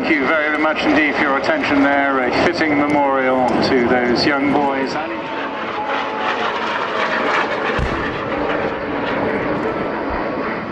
Thank you very much indeed for your attention there. A fitting memorial to those young boys.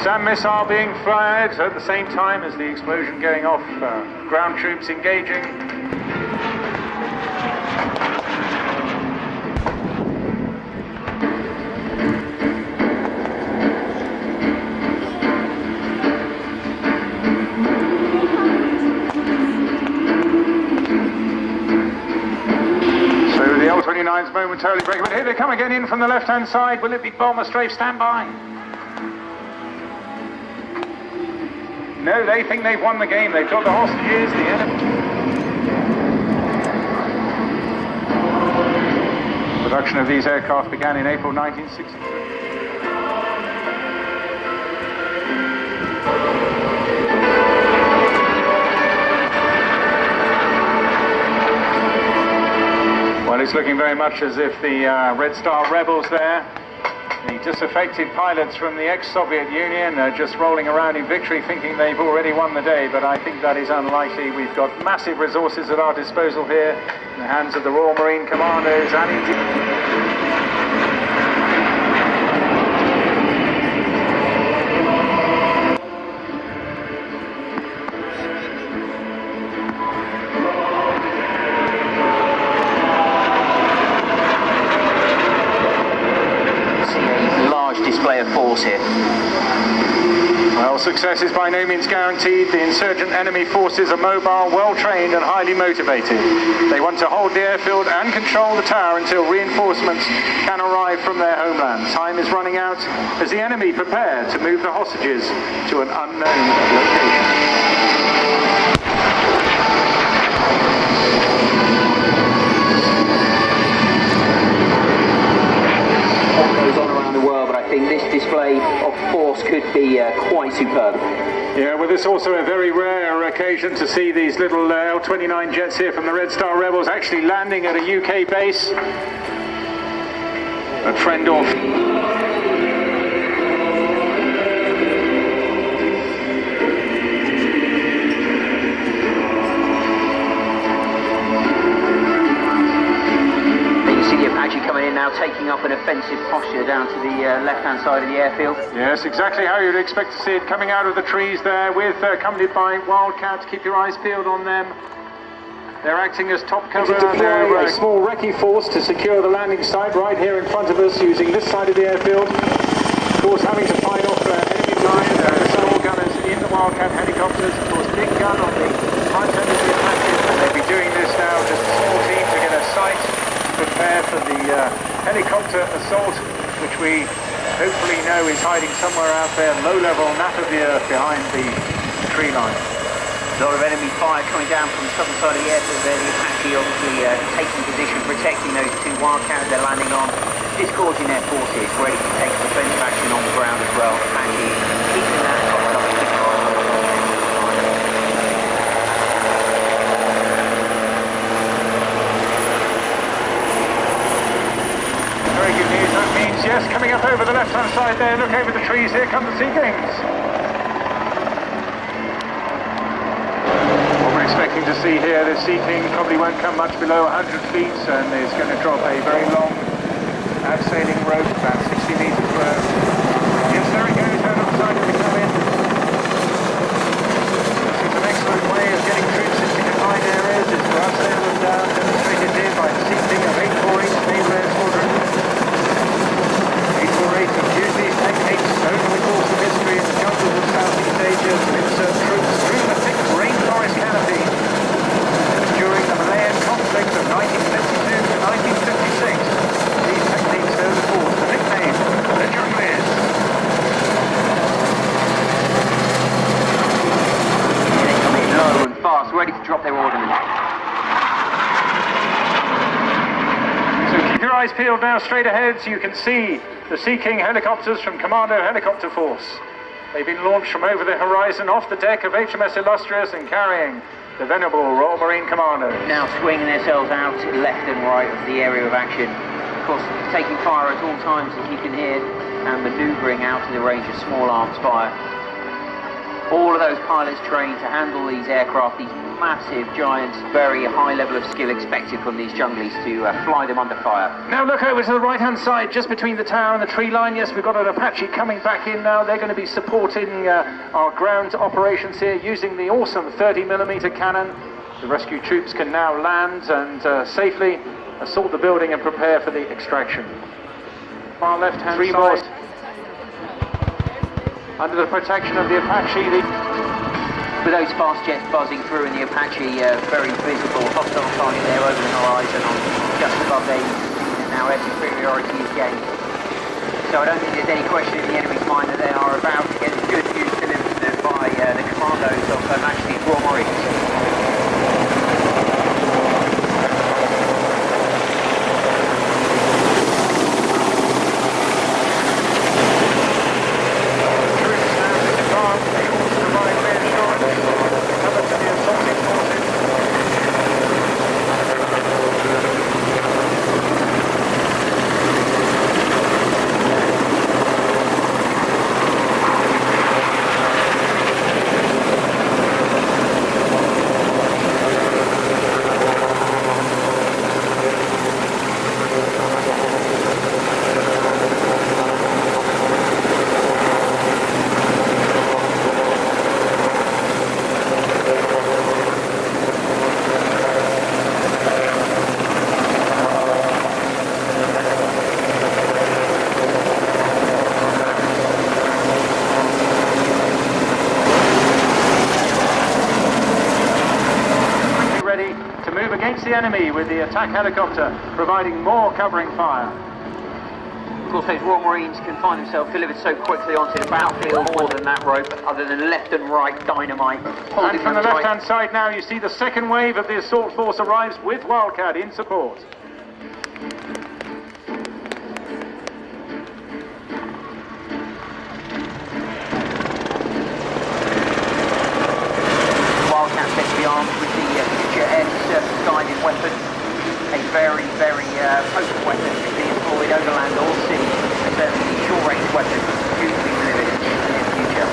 SAM missile being fired at the same time as the explosion going off. Ground troops engaging. So the L-29's momentarily breaking, but here they come again in from the left-hand side. Will it be bomber strafe? Stand by. No, they think they've won the game. They've got the hostages, the enemy. Production of these aircraft began in April 1963. Well, it's looking very much as if the Red Star rebels there, the disaffected pilots from the ex-Soviet Union, are just rolling around in victory thinking they've already won the day, but I think that is unlikely. We've got massive resources at our disposal here in the hands of the Royal Marine Commandos and indeed... display of force here. Well, success is by no means guaranteed. The insurgent enemy forces are mobile, well-trained and highly motivated. They want to hold the airfield and control the tower until reinforcements can arrive from their homeland. Time is running out as the enemy prepare to move the hostages to an unknown location. I think this display of force could be quite superb. Yeah, well, this is also a very rare occasion to see these little L-29 jets here from the Red Star Rebels actually landing at a UK base at Frendorf. Coming in now, taking up an offensive posture down to the left-hand side of the airfield. Yes, exactly how you'd expect to see it, coming out of the trees there, with accompanied by Wildcats. Keep your eyes peeled on them. They're acting as top cover. They're a small recce force to secure the landing site right here in front of us, using this side of the airfield. Of course, having to fight off enemy flyers. There are several gunners in the Wildcat helicopters. Of course, big gun on the front end of the Atlantic, and they'll be doing this now, just a small team to get a sight. Prepare for the helicopter assault, which we hopefully know is hiding somewhere out there, low level, nap of the earth behind the tree line. A lot of enemy fire coming down from the southern side of the airfield there. The Apache obviously taking position, protecting those two Wildcats they're landing on, disgorging their forces, ready to take defensive action on the ground as well. Apache keeping that top cover. Yes, coming up over the left-hand side there, look over the trees, here come the Sea Kings. What we're expecting to see here, the Sea King probably won't come much below 100 feet, and is going to drop a very long abseiling rope, about 60 metres worth. Yes, there it goes, out of the side of the cabin. This is an excellent way of getting troops into confined areas, is to abseil them down, demonstrated here by the Sea King of 848 Naval Air Squadron. Have used these techniques over the course of history in the jungles of Southeast Asia to insert troops through the thick rainforest canopy during the Malayan conflict of 1952 to 1956. These techniques earned the force the nickname the Junglers. They're coming low and fast, ready to drop their ordnance. So keep your eyes peeled now straight ahead so you can see the Sea King helicopters from Commando Helicopter Force. They've been launched from over the horizon off the deck of HMS Illustrious and carrying the venerable Royal Marine Commandos. Now swinging themselves out left and right of the area of action. Of course, taking fire at all times, as you can hear, and manoeuvring out of the range of small arms fire. All of those pilots trained to handle these aircraft, these massive giants, very high level of skill expected from these junglies to fly them under fire. Now look over to the right hand side, just between the tower and the tree line. Yes, we've got an Apache coming back in now. They're going to be supporting our ground operations here using the awesome 30mm cannon. The rescue troops can now land and safely assault the building and prepare for the extraction. Far left hand side, under the protection of the Apache. With those fast jets buzzing through and the Apache very visible, hostile target there over the horizon on just above there, and now air superiority is gained. So I don't think there's any question in the enemy's mind that they are about to get good news delivered to them by the commandos of Majesty's Royal Marines. The enemy with the attack helicopter providing more covering fire. Of course, those Royal Marines can find themselves delivered so quickly onto the battlefield, more than that rope, other than left and right dynamite. And from the left hand side now, you see the second wave of the assault force arrives with Wildcat in support. Guided weapon, a very, very potent weapon to be employed over land or sea, and certainly a short-range weapon due to be delivered in the near future.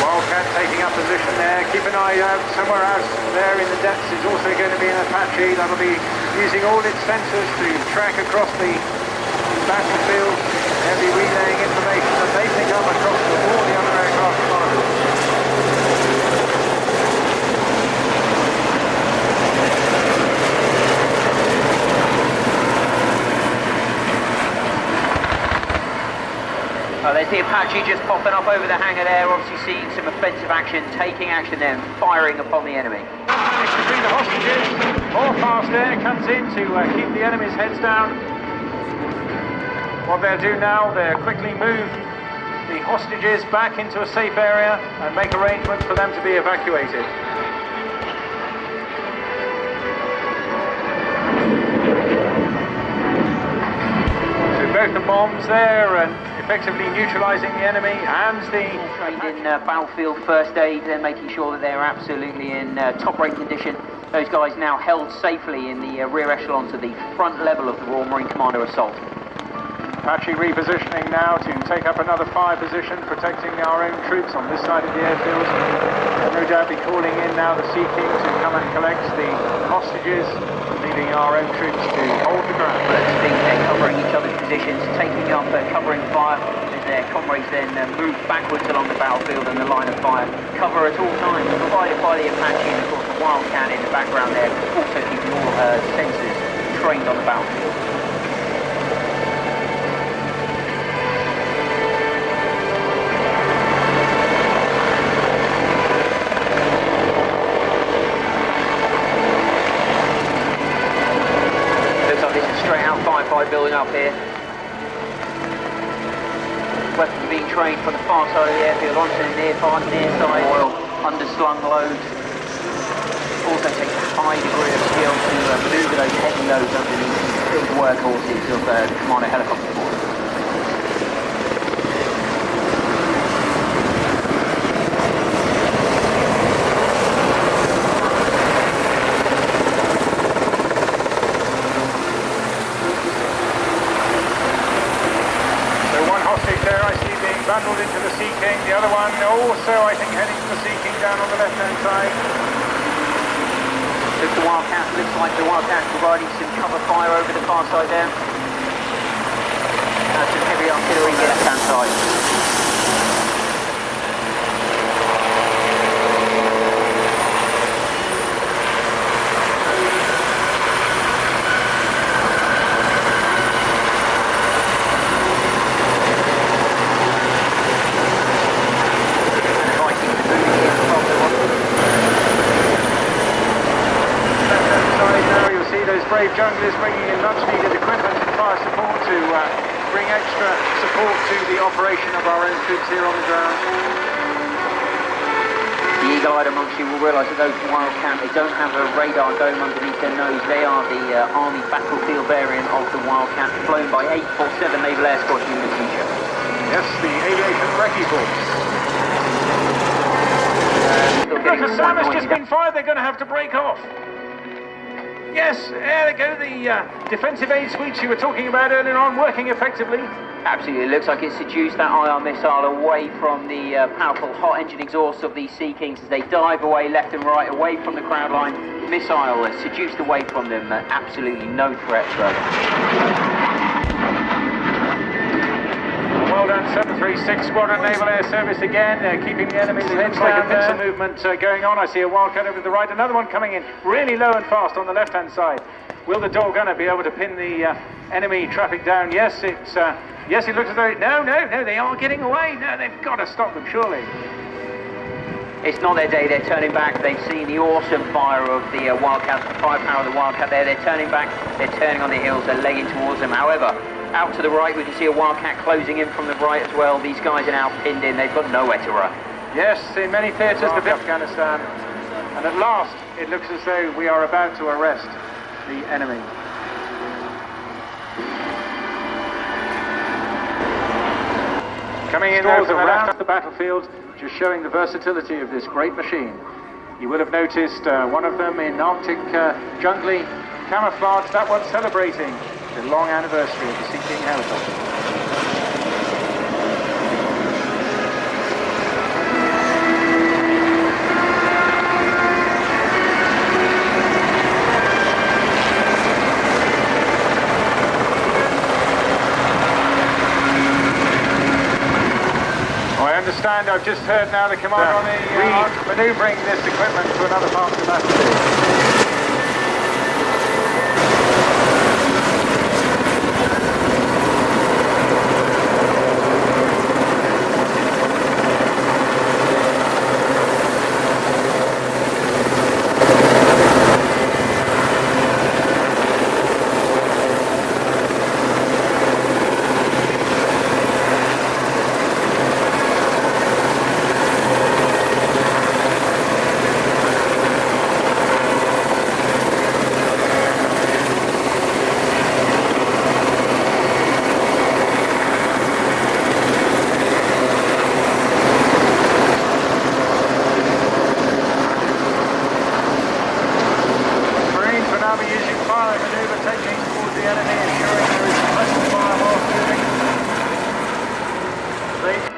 Wildcat taking up position there. Keep an eye out somewhere out there in the depths is also going to be an Apache. That'll be using all its sensors to track across the battlefield. They'll be relaying information that they pick up across to all the other aircraft monitors. There's the Apache just popping up over the hangar there, obviously seeing some offensive action, taking action then, firing upon the enemy. Managed to bring the hostages. More fast air comes in to keep the enemy's heads down. What they'll do now, they'll quickly move the hostages back into a safe area and make arrangements for them to be evacuated. So both the bombs there and effectively neutralising the enemy and the... Trained in battlefield first aid, they're making sure that they're absolutely in top-rate condition. Those guys now held safely in the rear echelons of the front level of the Royal Marine Commando assault. Apache repositioning now to take up another fire position, protecting our own troops on this side of the airfield. No doubt be calling in now the Sea King to come and collect the hostages, leaving our own troops to hold the ground. They're covering each other's positions, taking up covering fire as their comrades then move backwards along the battlefield and the line of fire. Cover at all times provided by the Apache, and of course the Wildcat in the background there, also keeping all sensors trained on the battlefield. Building up here. Weapons being trained from the far side of the airfield onto the near side. Oil, underslung loads. Also takes a high degree of skill to maneuver those heavy loads underneath the big workhorses of the Commando helicopter force. bundled into the Sea King. The other one also, I think, heading to the Sea King down on the left-hand side. Looks like the Wildcats providing some cover fire over the far side there. Some heavy artillery on the left-hand side. Brave junglers bringing in much needed equipment and fire support to bring extra support to the operation of our own troops here on the ground. The eagle-eyed amongst you will realise that those Wildcat, they don't have a radar dome underneath their nose. They are the Army battlefield variant of the Wildcat, flown by 847 Naval Air Squadron in the future. Yes, the aviation recce force. Look, a SAM has just been fired. They're going to have to break off. Yes, there they go, the defensive aid suites you were talking about earlier on, working effectively. Absolutely, it looks like it's seduced that IR missile away from the powerful hot engine exhaust of these Sea Kings as they dive away left and right, away from the crowd line. Missile seduced away from them, absolutely no threat further. Well done, 736 Squadron Naval Air Service again, keeping the enemy's heads down. Like a pincer movement going on. I see a Wildcat over to the right, another one coming in really low and fast on the left-hand side. Will the door gunner be able to pin the enemy traffic down? Yes, it looks as though... No, they are getting away. No, they've got to stop them, surely. It's not their day, they're turning back. They've seen the awesome fire of the Wildcats, the firepower of the Wildcat there. They're turning back, they're turning on the heels, they're legging towards them. However, out to the right, we can see a Wildcat closing in from the right as well. These guys are now pinned in, they've got nowhere to run. Yes, in many theatres of Afghanistan. And at last, it looks as though we are about to arrest the enemy. Coming in over around the battlefield, just showing the versatility of this great machine. You will have noticed one of them in Arctic jungly camouflage, that one celebrating the long anniversary of the Sea King helicopter. I've just heard now the command on the manoeuvring this equipment to another part of the battlefield.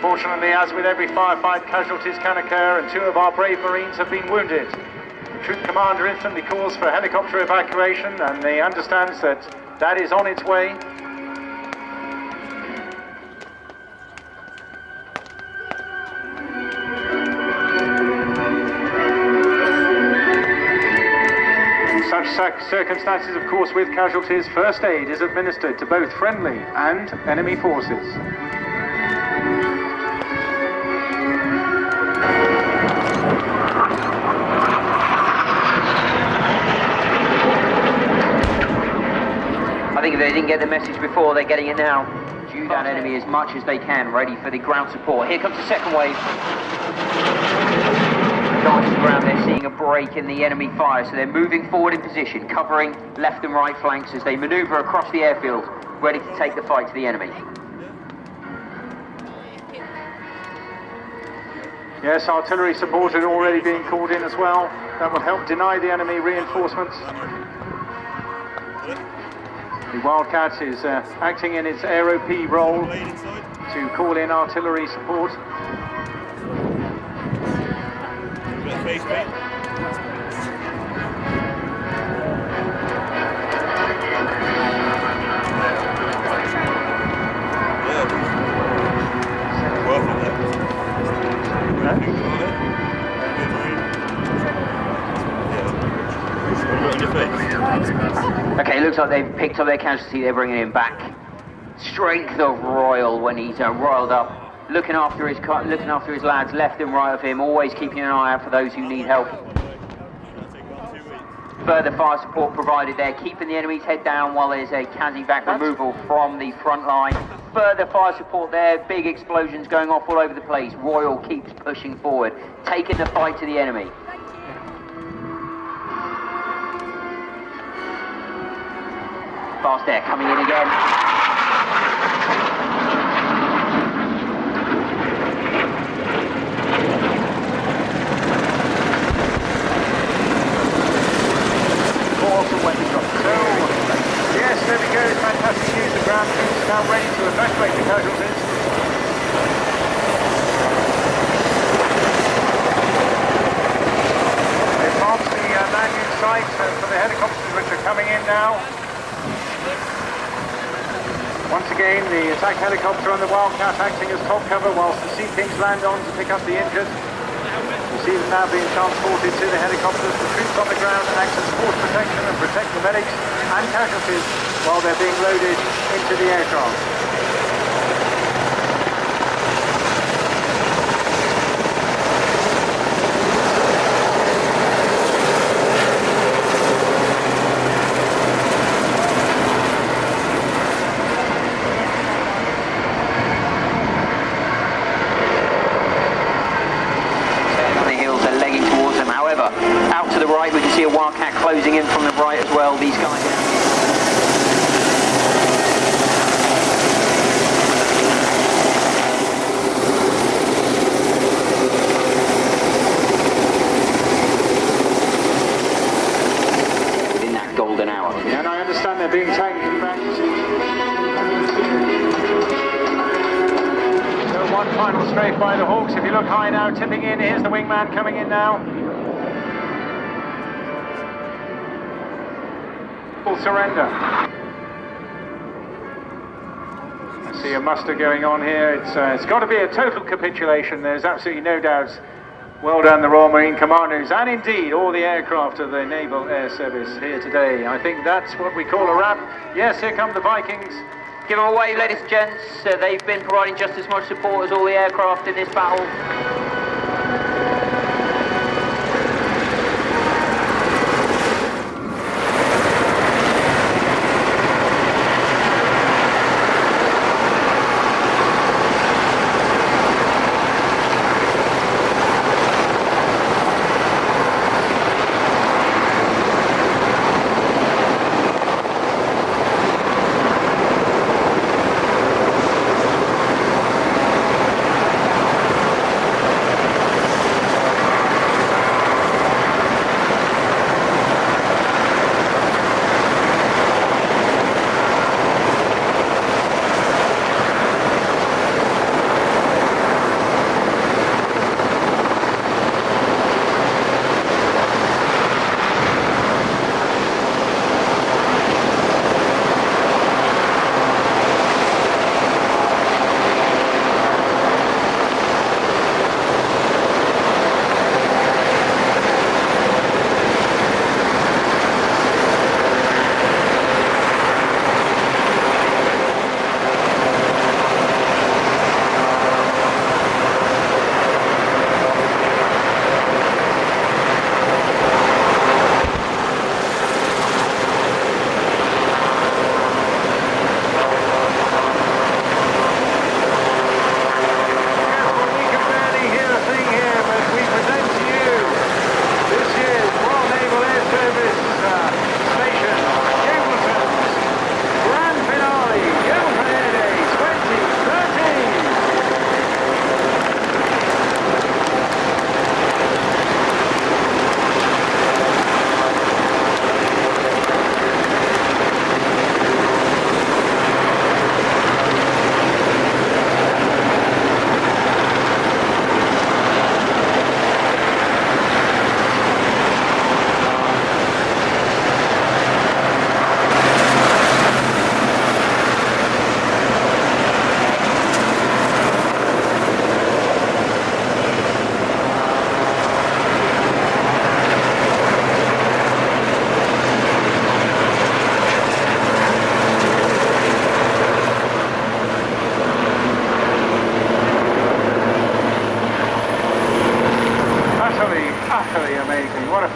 Fortunately, as with every firefight, casualties can occur, and 2 of our brave Marines have been wounded. The troop commander instantly calls for helicopter evacuation, and he understands that that is on its way. In such circumstances, of course, with casualties, first aid is administered to both friendly and enemy forces. I think if they didn't get the message before, they're getting it now. Due down enemy as much as they can, ready for the ground support. Here comes the second wave. Guys on the ground, they're seeing a break in the enemy fire, so they're moving forward in position, covering left and right flanks as they manoeuvre across the airfield, ready to take the fight to the enemy. Yes, artillery support had already been called in as well. That will help deny the enemy reinforcements. The Wildcat is acting in its AeroP role to call in artillery support. Face paint. Okay, looks like they've picked up their casualty, they're bringing him back. Strength of Royal when he's roiled up, looking after his lads left and right of him, always keeping an eye out for those who need help. Further fire support provided there, keeping the enemy's head down while there's a Kazivac removal from the front line. Further fire support there, big explosions going off all over the place. Royal keeps pushing forward, taking the fight to the enemy. Fast air coming in again. Awesome weapon drop. So, yes, there we go. Fantastic news. The ground troops are now ready to evacuate the casualties. They've marked the landing site for the helicopters which are coming in now. Once again, the attack helicopter and the Wildcat acting as top cover whilst the Sea Kings land on to pick up the injured. You see them now being transported to the helicopters. The troops on the ground act as force protection and protect the medics and casualties while they're being loaded into the aircraft. Out to the right, we can see a Wildcat closing in from the right as well. These guys. In that golden hour. Yeah, and I understand they're being taken back to... So one final strafe by the Hawks. If you look high now, tipping in. Here's the wingman coming in now. Full surrender. I see a muster going on here. It's got to be a total capitulation. There's absolutely no doubt. Well done, the Royal Marine Commandos, and indeed all the aircraft of the Naval Air Service here today. I think that's what we call a wrap. Yes, here come the Vikings. Give them a wave, ladies and gents. They've been providing just as much support as all the aircraft in this battle.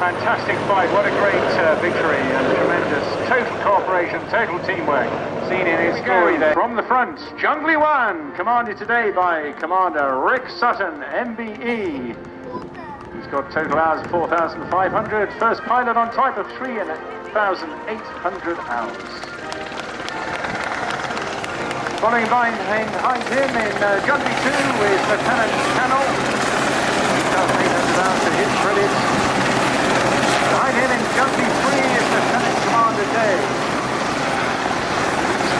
fantastic fight. What a great victory and tremendous total cooperation, total teamwork seen in his story there. From the front, Jungly One, commanded today by Commander Rick Sutton, MBE. He's got total hours of 4,500. First pilot on type of 3,800 hours. Following behind him in Jungly 2 is Lieutenant Channel. 2,800 hours to hit credits. Behind him in Jungly 3 is Lieutenant Commander Day.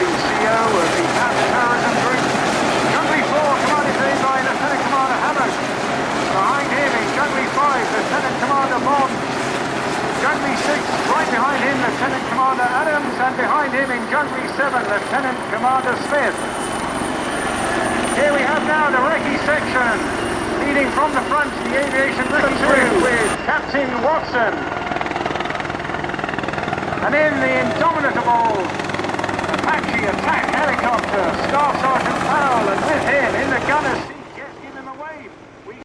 He's the CO of the Counter-Terrorism Group. Jungly 4 commanded today by Lieutenant Commander Hammond. Behind him in Jungly 5, Lieutenant Commander Bond. Jungly 6, right behind him, Lieutenant Commander Adams, and behind him in Jungly 7, Lieutenant Commander Smith. Here we have now the recce section, leading from the front, the Aviation Recce Group with Captain Watson. And in the indomitable Apache attack helicopter, Staff Sergeant Powell, and with him in the gunner's